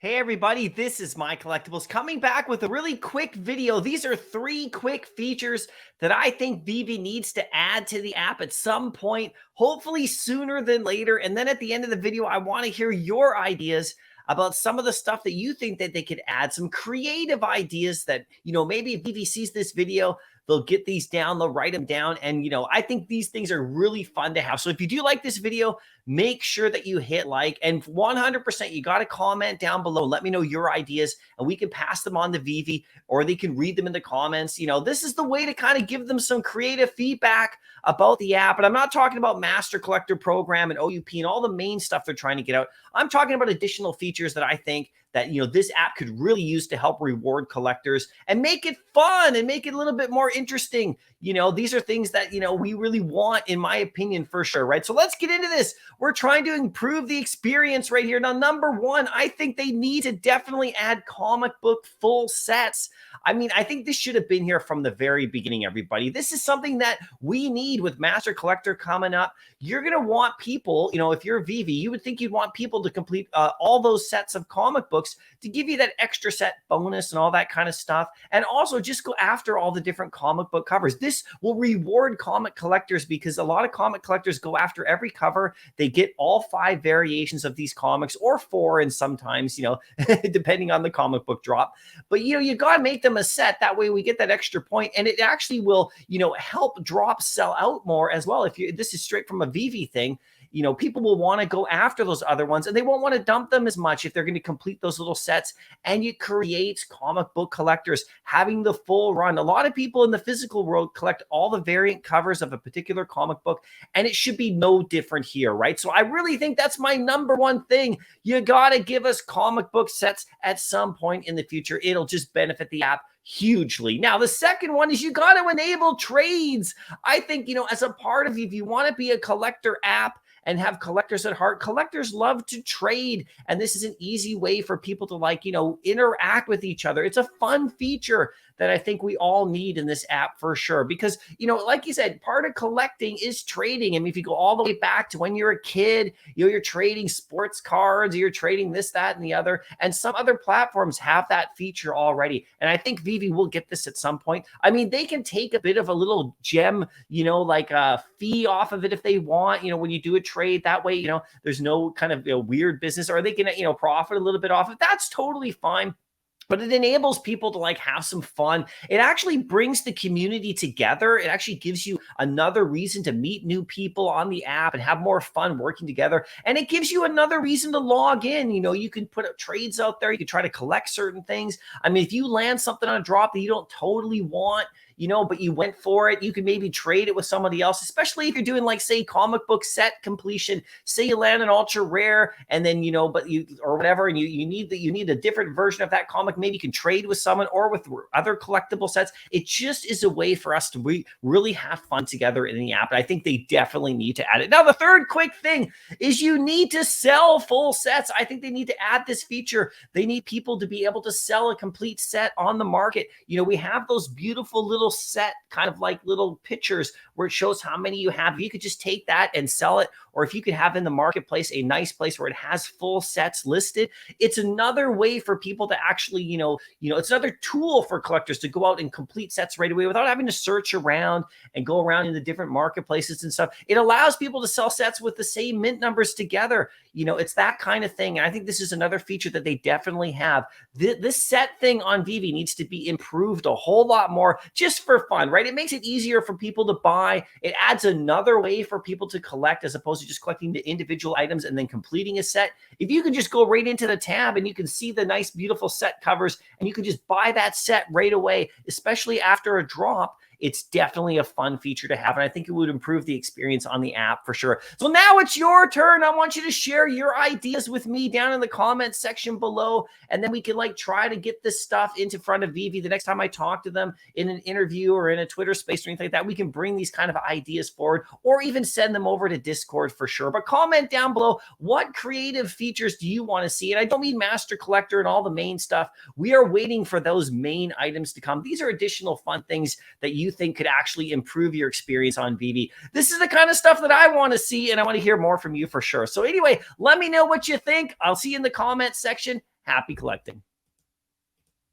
Hey everybody, this is MyCollectables coming back with a really quick video. These are 3 quick features that I think Veve needs to add to the app at some point, hopefully sooner than later. And then at the end of the video, I want to hear your ideas about some of the stuff that you think that they could add, some creative ideas that, maybe if Veve sees this video, they'll get these down, they'll write them down. And, I think these things are really fun to have. So if you do like this video, make sure that you hit like, and 100% you got to comment down below. Let me know your ideas and we can pass them on to Veve or they can read them in the comments. This is the way to kind of give them some creative feedback about the app. And I'm not talking about Master Collector Program and OUP and all the main stuff they're trying to get out. I'm talking about additional features that I think that, this app could really use to help reward collectors and make it fun and make it a little bit more interesting. These are things that, we really want, in my opinion, for sure, right? So let's get into this. We're trying to improve the experience right here. Now, number one, I think they need to definitely add comic book full sets. I think this should have been here from the very beginning, everybody. This is something that we need with Master Collector coming up. You're going to want people, if you're Veve, you would think you'd want people to complete all those sets of comic books to give you that extra set bonus and all that kind of stuff. And also just go after all the different comic book covers. This will reward comic collectors because a lot of comic collectors go after every cover. They get all 5 variations of these comics, or 4, and sometimes, depending on the comic book drop. But, you got to make them a set. That way we get that extra point, and it actually will, help drops sell out more as well. This is straight from a Veve thing. People will want to go after those other ones and they won't want to dump them as much if they're going to complete those little sets. And it creates comic book collectors having the full run. A lot of people in the physical world collect all the variant covers of a particular comic book, and it should be no different here, right? So I really think that's my number one thing. You got to give us comic book sets at some point in the future. It'll just benefit the app hugely. Now, the second one is you got to enable trades. I think, as a part of, if you want to be a collector app and have collectors at heart, collectors love to trade. And this is an easy way for people to interact with each other. It's a fun feature that I think we all need in this app for sure. Because, like you said, part of collecting is trading. If you go all the way back to when you're a kid, you're trading sports cards, you're trading this, that, and the other. And some other platforms have that feature already. And I think Veve will get this at some point. They can take a bit of a little gem, like a fee off of it if they want, when you do a trade that way, there's no kind of weird business, or they can, profit a little bit off it. That's totally fine. But it enables people to have some fun. It actually brings the community together. It actually gives you another reason to meet new people on the app and have more fun working together. And it gives you another reason to log in. You can put up trades out there. You can try to collect certain things. If you land something on a drop that you don't totally want, but you went for it, you can maybe trade it with somebody else, especially if you're doing say comic book set completion. Say you land an ultra rare and then, or whatever, and you need a different version of that comic. Maybe you can trade with someone or with other collectible sets. It just is a way for us to really have fun together in the app. And I think they definitely need to add it. Now, the third quick thing is you need to sell full sets. I think they need to add this feature. They need people to be able to sell a complete set on the market. We have those beautiful little set kind of little pictures where it shows how many you have. You could just take that and sell it, or if you could have in the marketplace a nice place where it has full sets listed, it's another way for people to actually, it's another tool for collectors to go out and complete sets right away without having to search around and go around in the different marketplaces and stuff. It allows people to sell sets with the same mint numbers together. It's that kind of thing. And I think this is another feature that they definitely have. This set thing on Veve needs to be improved a whole lot more just for fun, right? It makes it easier for people to buy. It adds another way for people to collect as opposed to just collecting the individual items and then completing a set. If you can just go right into the tab and you can see the nice, beautiful set covers and you can just buy that set right away, especially after a drop, it's definitely a fun feature to have. And I think it would improve the experience on the app for sure. So now it's your turn. I want you to share your ideas with me down in the comments section below. And then we can try to get this stuff into front of Veve the next time I talk to them in an interview or in a Twitter space or anything like that. We can bring these kind of ideas forward or even send them over to Discord for sure. But comment down below, what creative features do you want to see? And I don't mean Master Collector and all the main stuff. We are waiting for those main items to come. These are additional fun things that you think could actually improve your experience on Veve. This is the kind of stuff that I want to see, and I want to hear more from you for sure. So anyway, let me know what you think. I'll see you in the comments section. Happy collecting.